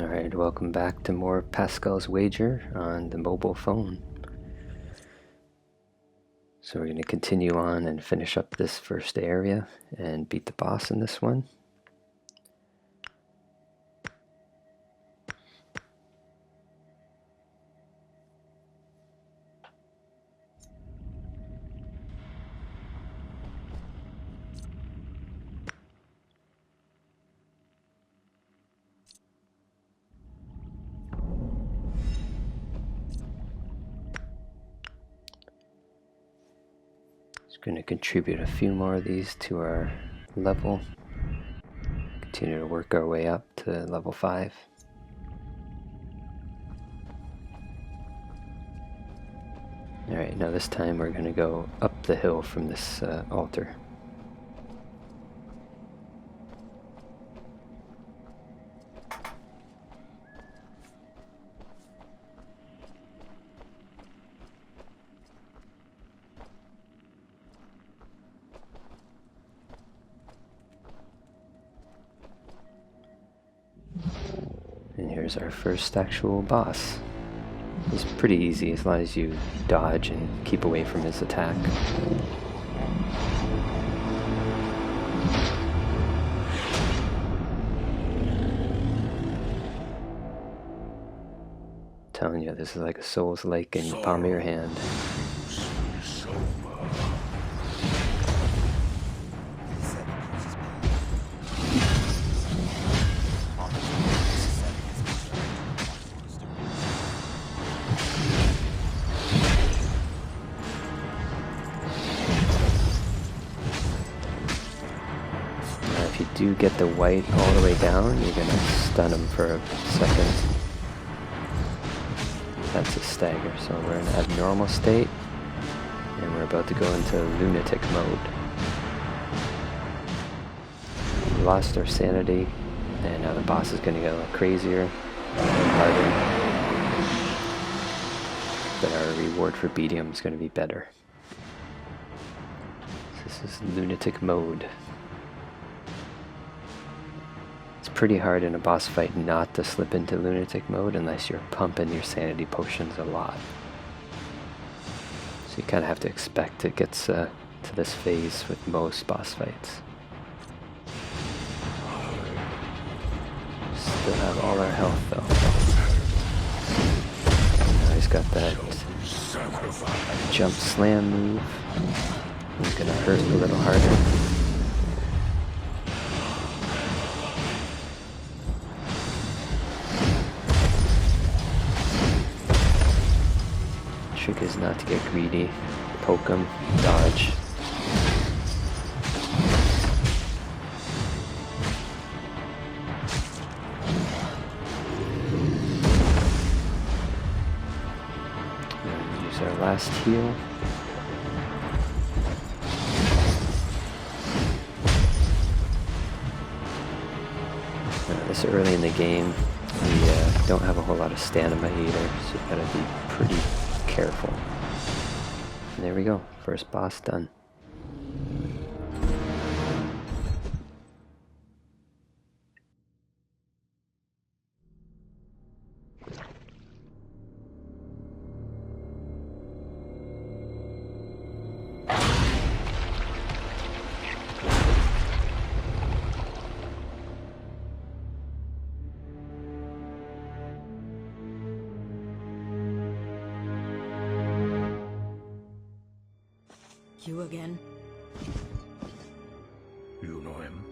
Alright, welcome back to more Pascal's Wager on the mobile phone. So we're going to continue on and finish up this first area and beat the boss in this one. Going to contribute a few more of these to our level. Continue to work our way up to level 5. Alright, now this time we're going to go up the hill from this altar. And here's our first actual boss. It's pretty easy as long as you dodge and keep away from his attack. I'm telling you, this is like a Souls Lake in the palm of your hand. If you do get the white all the way down, you're going to stun him for a second. That's a stagger, so we're in abnormal state, and we're about to go into lunatic mode. We lost our sanity, and now the boss is going to get a little crazier, harder, but our reward for beating him is going to be better. This is lunatic mode. Pretty hard in a boss fight not to slip into lunatic mode unless you're pumping your sanity potions a lot. So you kind of have to expect it gets to this phase with most boss fights. Still have all our health though. Now he's got that jump slam move. He's gonna hurt a little harder. Trick is not to get greedy, poke him, dodge. And use our last heal. This early in the game, we don't have a whole lot of stamina either, so you gotta be pretty careful. And there we go, first boss done. You again? You know him?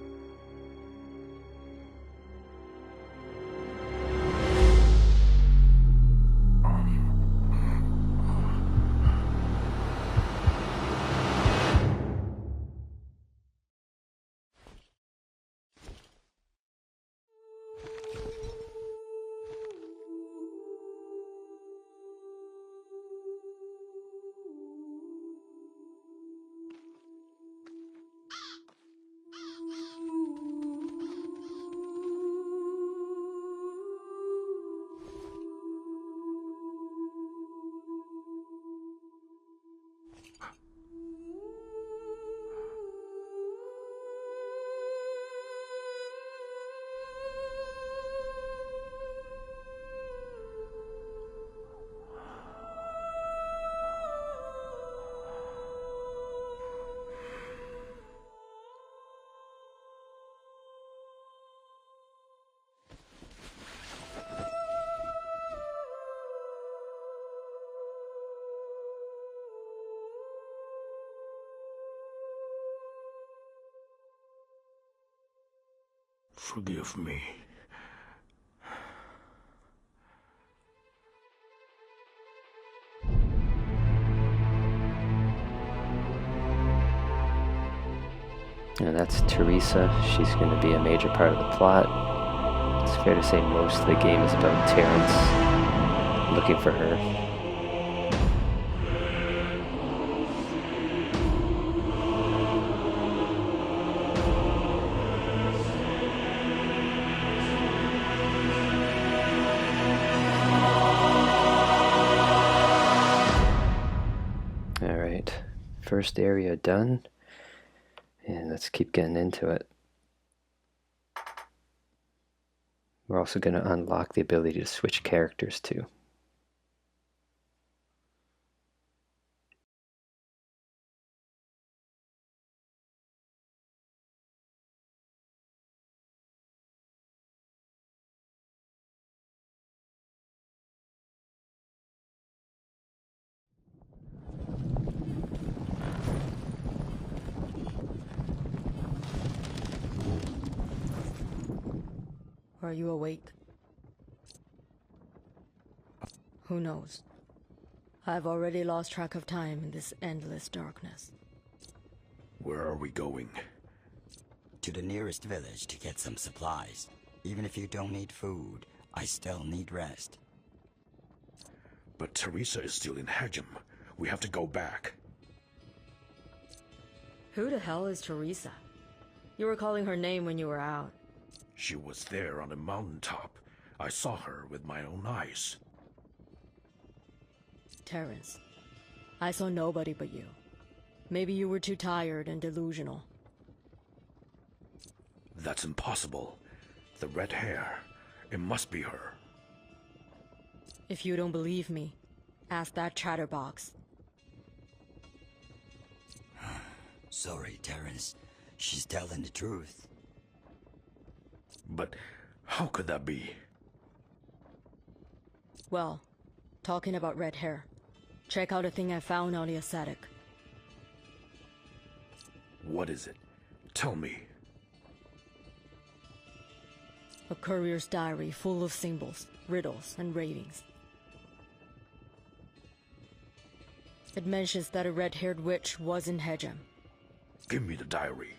Forgive me. And that's Teresa. She's going to be a major part of the plot. It's fair to say most of the game is about Terrance looking for her. Alright, first area done. And let's keep getting into it. We're also going to unlock the ability to switch characters too. Are you awake? Who knows? I've already lost track of time in this endless darkness. Where are we going? To the nearest village to get some supplies. Even if you don't need food, I still need rest. But Teresa is still in Heggem. We have to go back. Who the hell is Teresa? You were calling her name when you were out. She was there on the mountaintop. I saw her with my own eyes. Terrance, I saw nobody but you. Maybe you were too tired and delusional. That's impossible. The red hair. It must be her. If you don't believe me, ask that chatterbox. Sorry, Terrance. She's telling the truth. But how could that be? Well, talking about red hair, check out a thing I found on the Ascetic. What is it? Tell me. A courier's diary full of symbols, riddles, and ravings. It mentions that a red-haired witch was in Heggem. Give me the diary.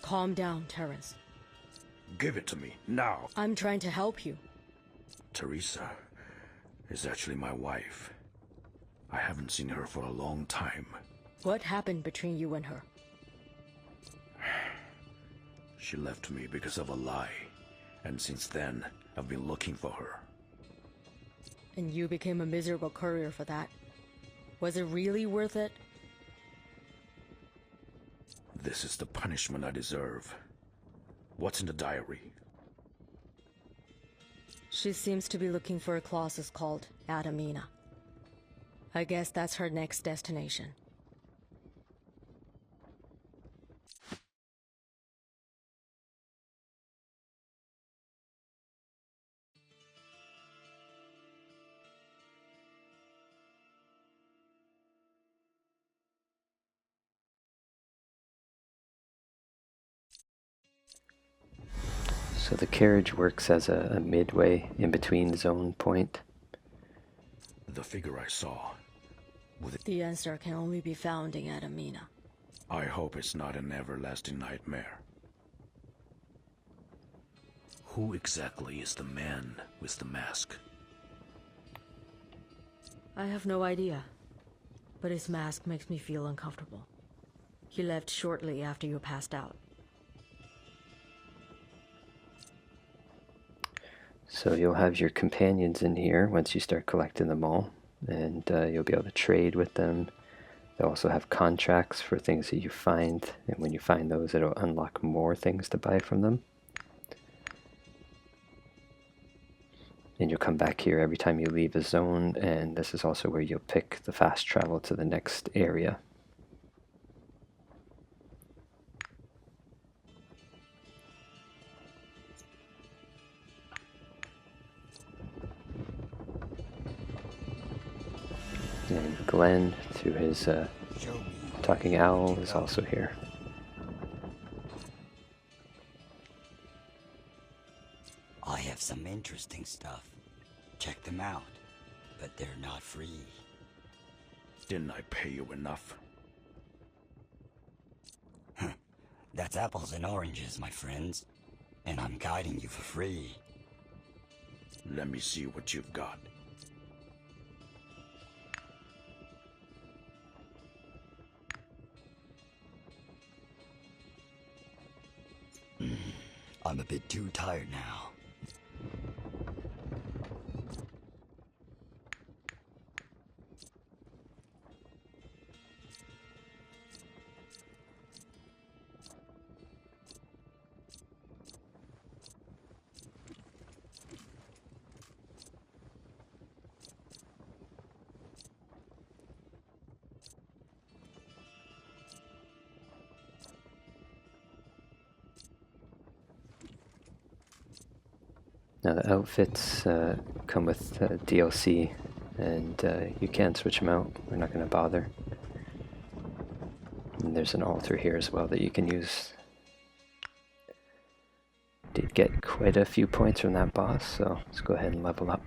Calm down, Terrance. Give it to me, now. I'm trying to help you. Teresa is actually my wife. I haven't seen her for a long time. What happened between you and her? She left me because of a lie. And since then, I've been looking for her. And you became a miserable courier for that. Was it really worth it? This is the punishment I deserve. What's in the diary? She seems to be looking for a Colossus called Adamina. I guess that's her next destination. So the carriage works as a midway in between zone point. The figure I saw. The answer can only be found in Adamina. I hope it's not an everlasting nightmare. Who exactly is the man with the mask? I have no idea, but his mask makes me feel uncomfortable. He left shortly after you passed out. So you'll have your companions in here once you start collecting them all, and you'll be able to trade with them. They'll also have contracts for things that you find, and when you find those, it'll unlock more things to buy from them. And you'll come back here every time you leave a zone, and this is also where you'll pick the fast travel to the next area. And Glenn, through his talking owl, is also here. I have some interesting stuff. Check them out, but they're not free. Didn't I pay you enough? That's apples and oranges, my friends. And I'm guiding you for free. Let me see what you've got. I'm a bit too tired now. Now the outfits come with DLC, and you can switch them out. We're not going to bother. And there's an altar here as well that you can use. Did get quite a few points from that boss, so let's go ahead and level up.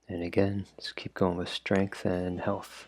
And again, just keep going with strength and health.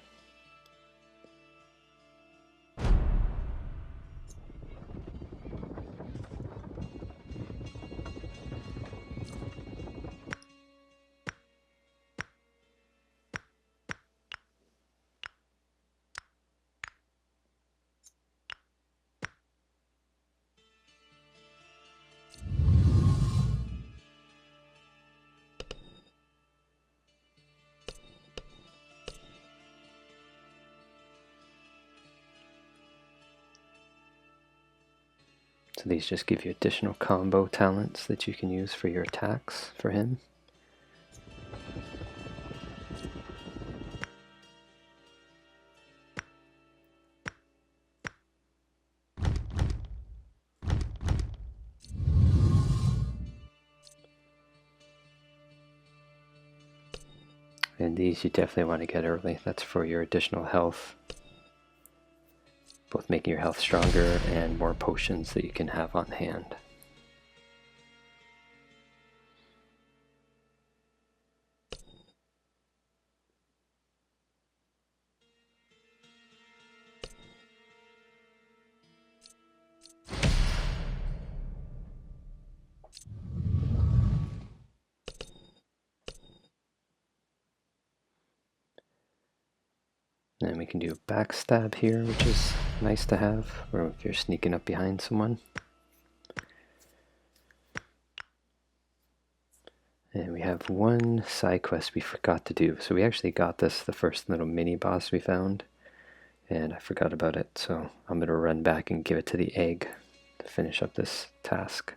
So these just give you additional combo talents that you can use for your attacks for him. And these you definitely want to get early. That's for your additional health. Both making your health stronger and more potions that you can have on hand. And we can do a backstab here, which is nice to have, or if you're sneaking up behind someone. And we have one side quest we forgot to do. So we actually got this, the first little mini boss we found, and I forgot about it. So I'm going to run back and give it to the egg to finish up this task.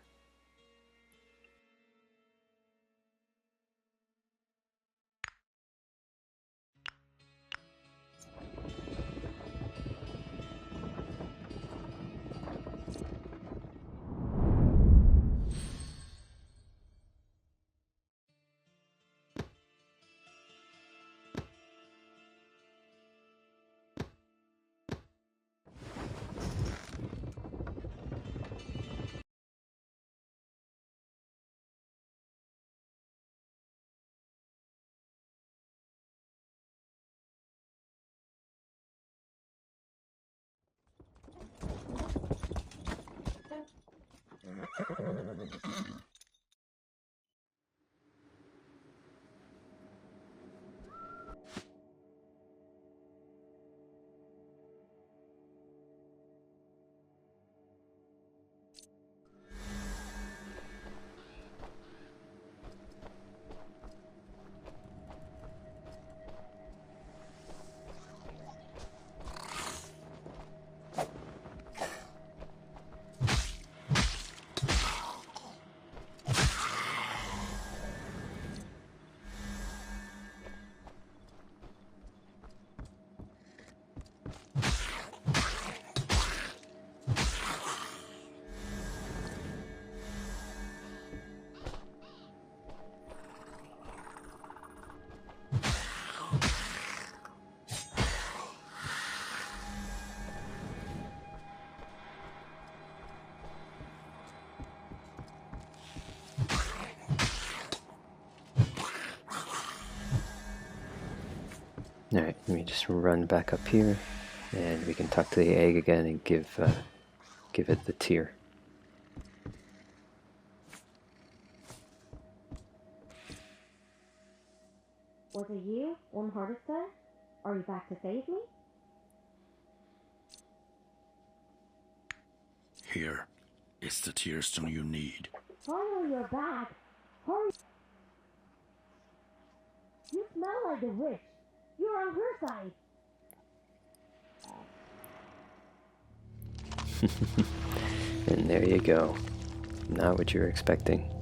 just run back up here, and we can talk to the egg again and give it the tier. Was it you, Harvester? Are you back to save me? Here. It's the tear stone you need. Finally, you're back. Hurry! You smell like a witch. You're on her side. And there you go. Not what you were expecting.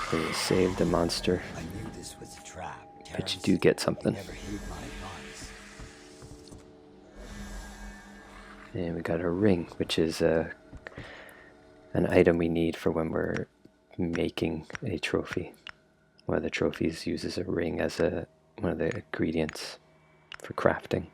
So you saved the monster, I knew this was a trap. but you Terrance, do get something. Never heed my advice. And we got a ring, which is an item we need for when we're making a trophy. One of the trophies uses a ring as one of the ingredients for crafting.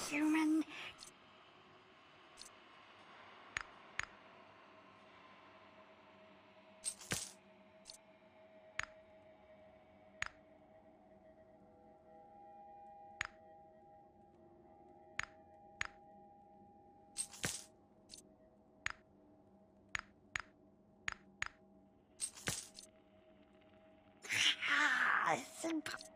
Human. It's impossible.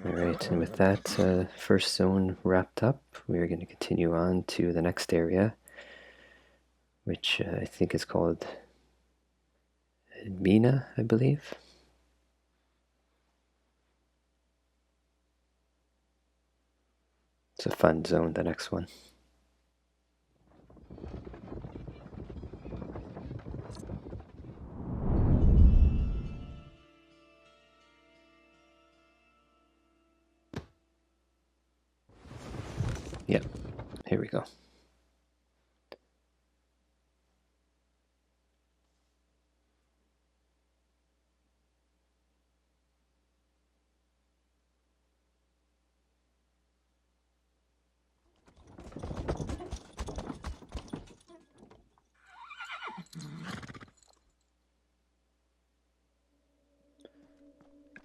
Alright, and with that first zone wrapped up, we are going to continue on to the next area, which I think is called Mina, I believe. It's a fun zone, the next one. Yep, here we go.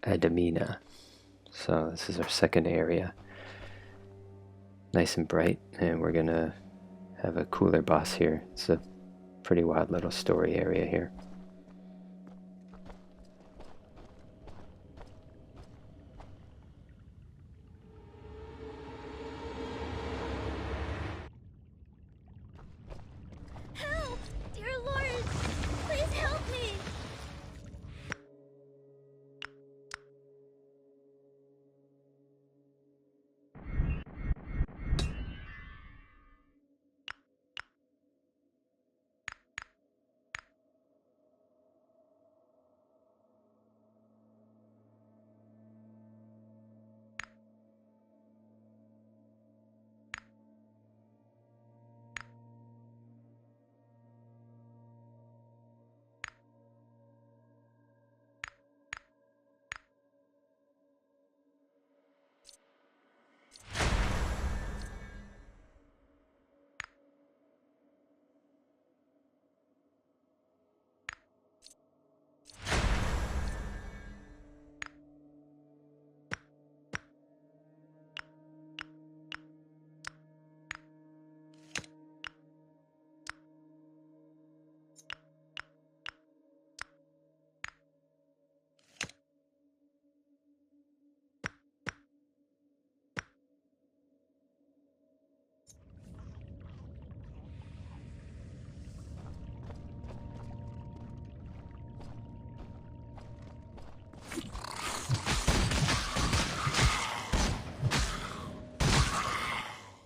Adamina. So this is our second area. Nice and bright, and we're gonna have a cooler boss here. It's a pretty wild little story area here. Help! Dear Lord! Please help me!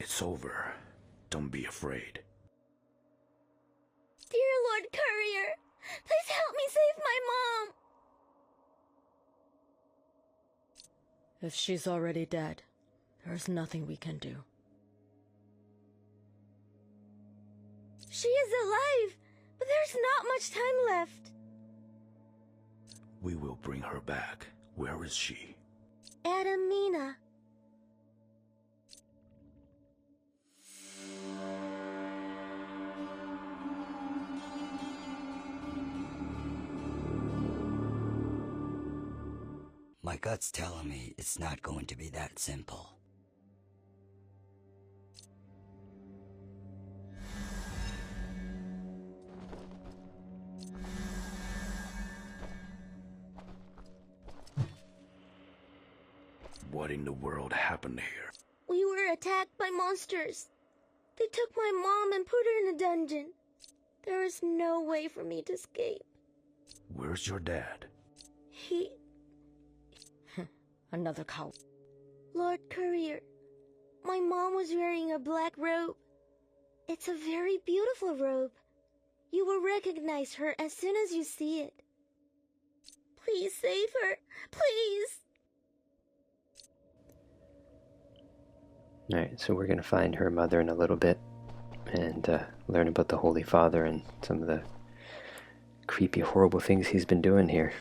It's over. Don't be afraid. Dear Lord Courier! Please help me save my mom! If she's already dead, there's nothing we can do. She is alive, but there's not much time left. We will bring her back. Where is she? Adamina. My gut's telling me it's not going to be that simple. What in the world happened here? We were attacked by monsters. They took my mom and put her in a dungeon. There is no way for me to escape. Where's your dad? He... Another cow. Lord Courier, my mom was wearing a black robe. It's a very beautiful robe. You will recognize her as soon as you see it. Please save her, please! Alright, so we're going to find her mother in a little bit and learn about the Holy Father and some of the creepy, horrible things he's been doing here.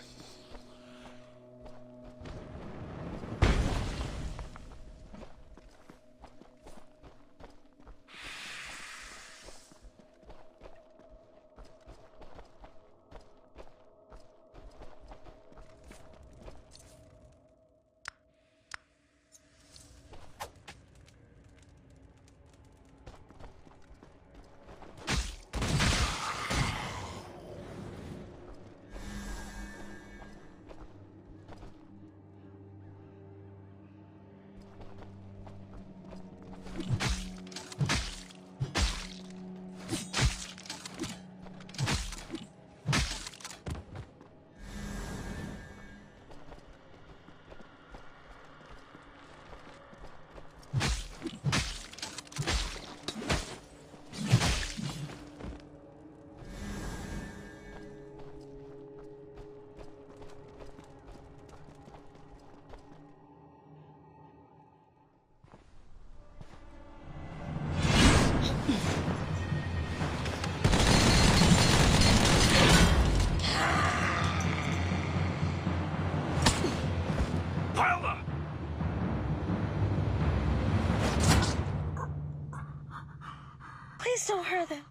Please don't hurt them.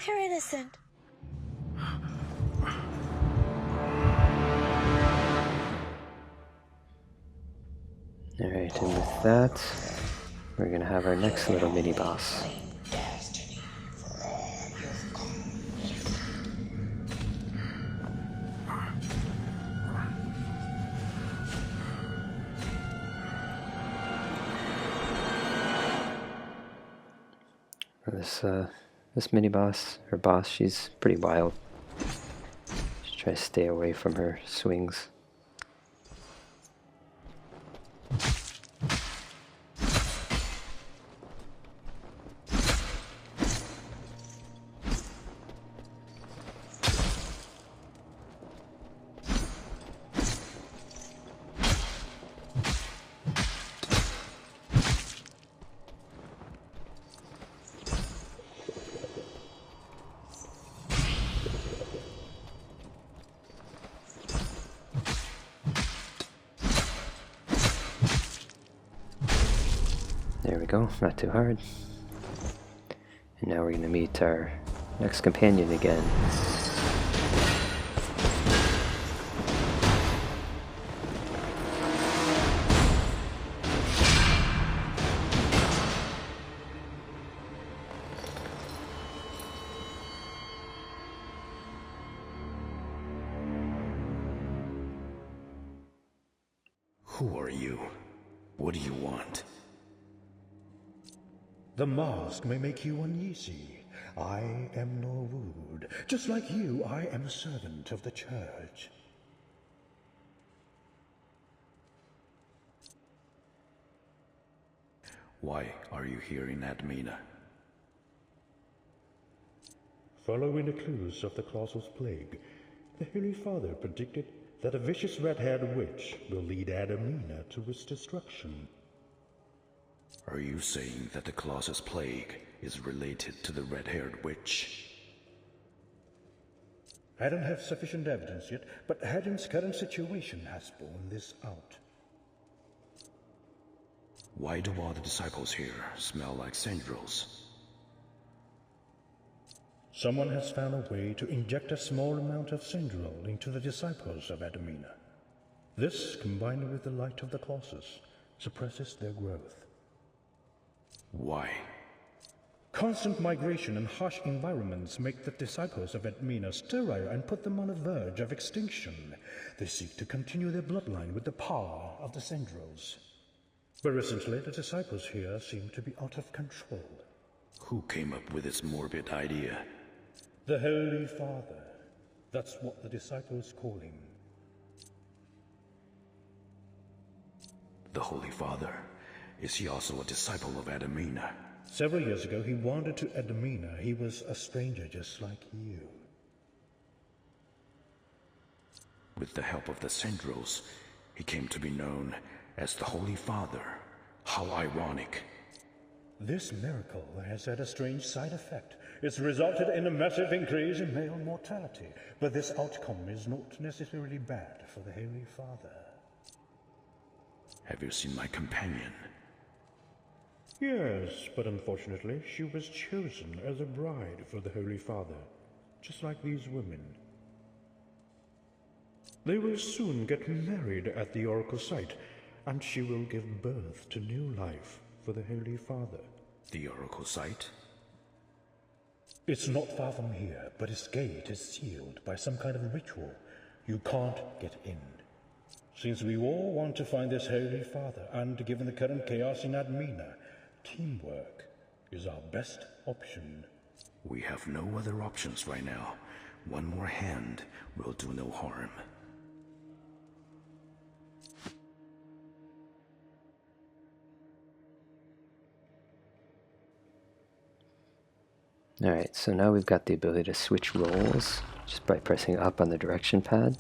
They're innocent. Alright, and with that, we're gonna have our next little mini-boss. This mini-boss, or boss, she's pretty wild. Just try to stay away from her swings. There we go, not too hard. And now we're going to meet our next companion again. Who are you? What do you want? The mask may make you uneasy. I am Norwood. Just like you, I am a servant of the church. Why are you here in Admina? Following the clues of the Colossus plague, the Holy Father predicted that a vicious red-haired witch will lead Adamina to its destruction. Are you saying that the Colossus plague is related to the red-haired witch? I don't have sufficient evidence yet, but Heggim's current situation has borne this out. Why do all the disciples here smell like cendrils? Someone has found a way to inject a small amount of Syndrol into the disciples of Adamina. This, combined with the light of the Colossus, suppresses their growth. Why? Constant migration and harsh environments make the disciples of Admina sterile and put them on the verge of extinction. They seek to continue their bloodline with the power of the Syndrils. But recently, the disciples here seem to be out of control. Who came up with this morbid idea? The Holy Father. That's what the disciples call him. The Holy Father? Is he also a disciple of Adamina? Several years ago, he wandered to Adamina. He was a stranger just like you. With the help of the Syndrils, he came to be known as the Holy Father. How ironic. This miracle has had a strange side effect. It's resulted in a massive increase in male mortality. But this outcome is not necessarily bad for the Holy Father. Have you seen my companion? Yes, but unfortunately, she was chosen as a bride for the Holy Father, just like these women. They will soon get married at the Oracle site, and she will give birth to new life for the Holy Father. The Oracle site? It's not far from here, but its gate is sealed by some kind of ritual. You can't get in. Since we all want to find this Holy Father, and given the current chaos in Admina, teamwork is our best option. We have no other options right now. One more hand will do no harm. Alright, so now we've got the ability to switch roles just by pressing up on the direction pad.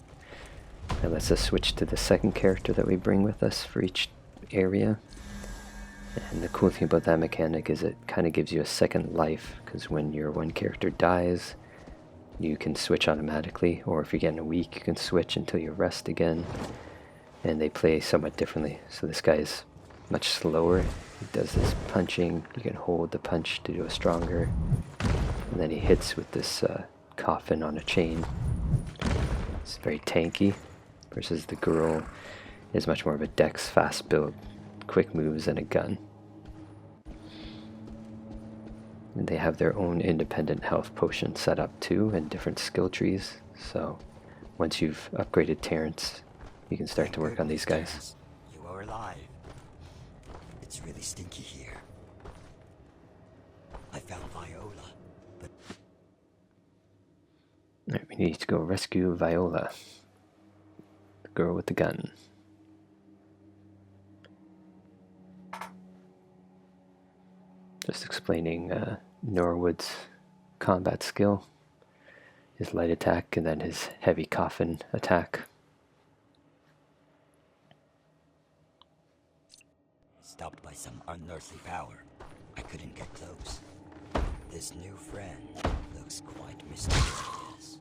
That lets us switch to the second character that we bring with us for each area. And the cool thing about that mechanic is it kind of gives you a second life, because when your one character dies, you can switch automatically, or if you're getting weak, you can switch until you rest again. And they play somewhat differently. So this guy's much slower. He does this punching. You can hold the punch to do a stronger. And then he hits with this coffin on a chain. It's very tanky, versus the girl is much more of a dex fast build. quick moves, and a gun. And they have their own independent health potion set up too, and different skill trees. So once you've upgraded Terrance, you can start to work on these guys. Terrance, you are alive. It's really stinky here. I found Viola, but... Alright, we need to go rescue Viola, the girl with the gun. Just explaining Norwood's combat skill, his light attack, and then his heavy coffin attack. Stopped by some unearthly power. I couldn't get close. This new friend looks quite mysterious.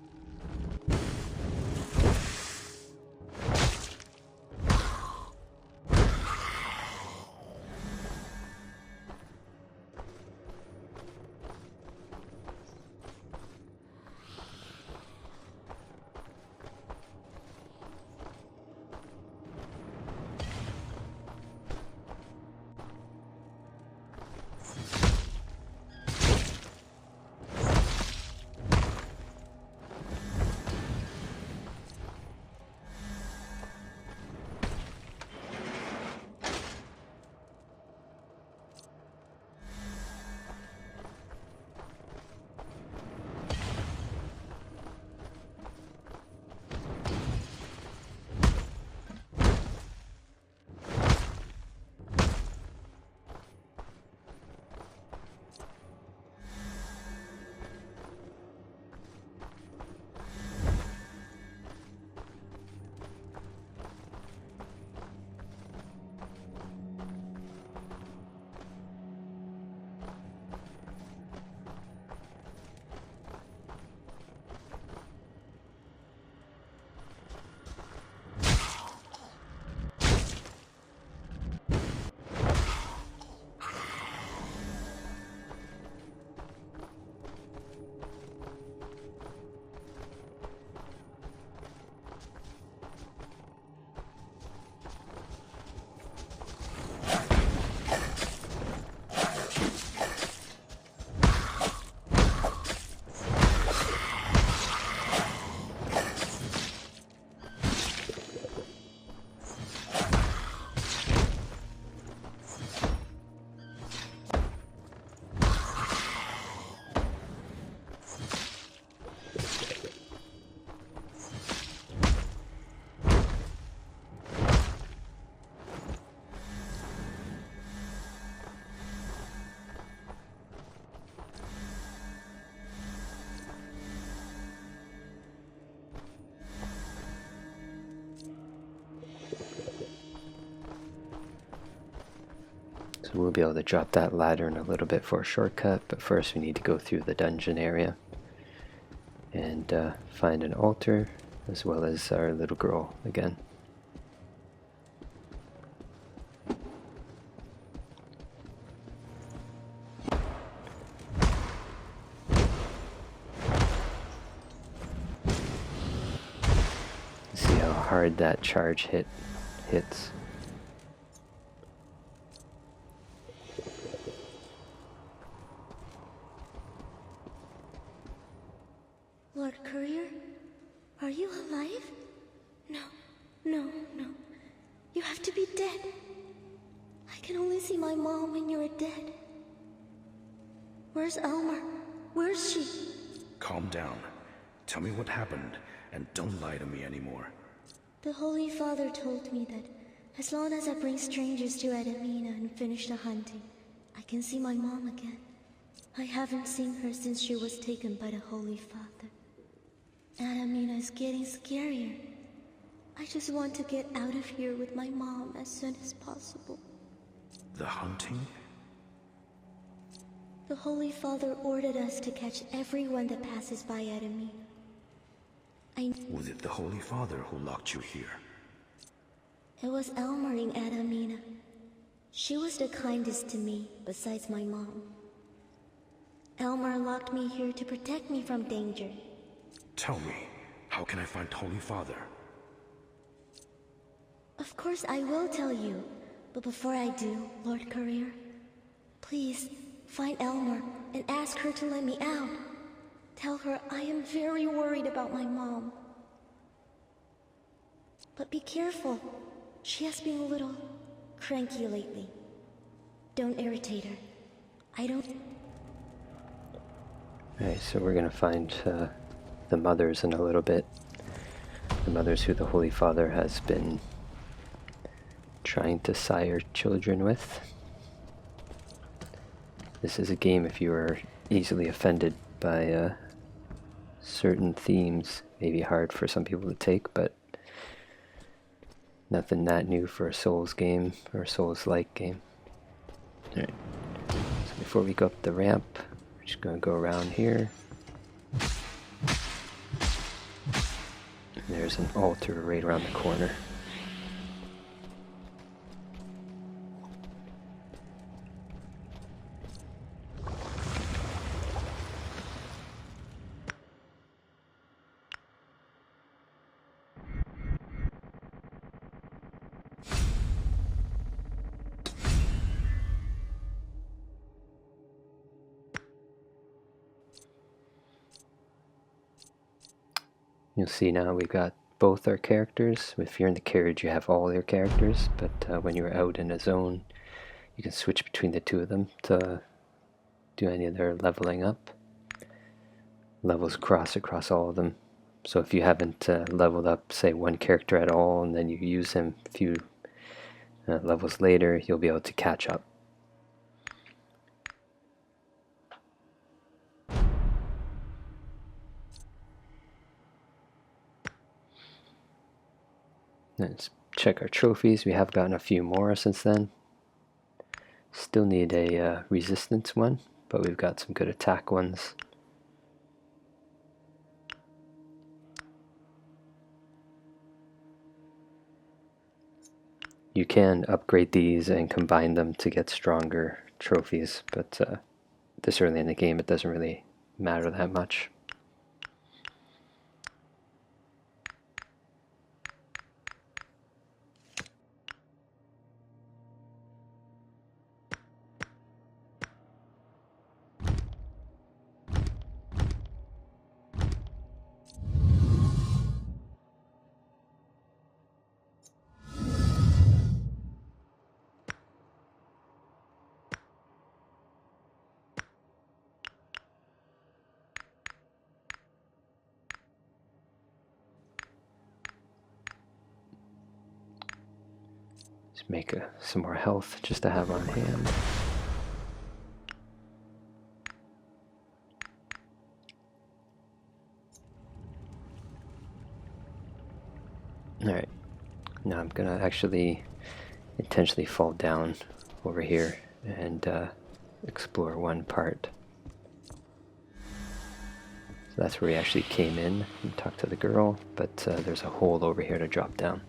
So we'll be able to drop that ladder in a little bit for a shortcut, but first we need to go through the dungeon area and find an altar, as well as our little girl again. See how hard that charge hits. Lord Courier, are you alive? No, no, no. You have to be dead. I can only see my mom when you're dead. Where's Elmer? Where's she? Calm down. Tell me what happened, and don't lie to me anymore. The Holy Father told me that as long as I bring strangers to Adamina and finish the hunting, I can see my mom again. I haven't seen her since she was taken by the Holy Father. Adamina is getting scarier. I just want to get out of here with my mom as soon as possible. The hunting? The Holy Father ordered us to catch everyone that passes by Adamina. Was it the Holy Father who locked you here? It was Elmer in Adamina. She was the kindest to me, besides my mom. Elmer locked me here to protect me from danger. Tell me, how can I find Holy Father? Of course I will tell you, But before I do, Lord Courier, please find Elmer and ask her to let me out. Tell her I am very worried about my mom. But be careful. She has been a little cranky lately. Don't irritate her. I don't... Alright, so we're going to find the mothers in a little bit. The mothers who the Holy Father has been trying to sire children with. This is a game if you are easily offended by certain themes. Maybe hard for some people to take, but nothing that new for a Souls game or a Souls-like game. Alright, so before we go up the ramp, we're just going to go around here. And there's an altar right around the corner. You'll see now we've got both our characters. If you're in the carriage, you have all your characters, but when you're out in a zone, you can switch between the two of them to do any of their leveling up. Levels cross across all of them. So if you haven't leveled up, say, one character at all, and then you use him a few levels later, you'll be able to catch up. Let's check our trophies. We have gotten a few more since then. Still need a resistance one, but we've got some good attack ones. You can upgrade these and combine them to get stronger trophies, but this early in the game it doesn't really matter that much. Let's make some more health just to have on hand. Alright, now I'm gonna actually intentionally fall down over here and explore one part. So that's where we actually came in and talked to the girl, but there's a hole over here to drop down.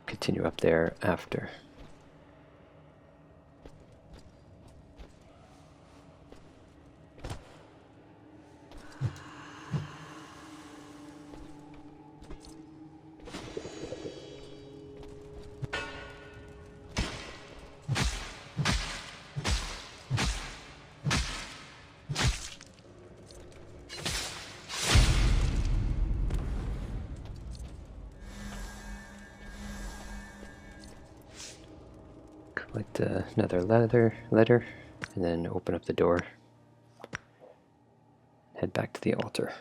Continue up there after. Collect another letter, and then open up the door. Head back to the altar.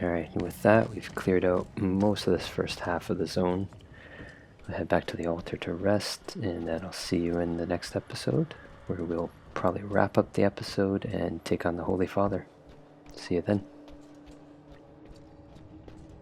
Alright, and with that, we've cleared out most of this first half of the zone. I'll head back to the altar to rest, and then I'll see you in the next episode, where we'll probably wrap up the episode and take on the Holy Father. See you then.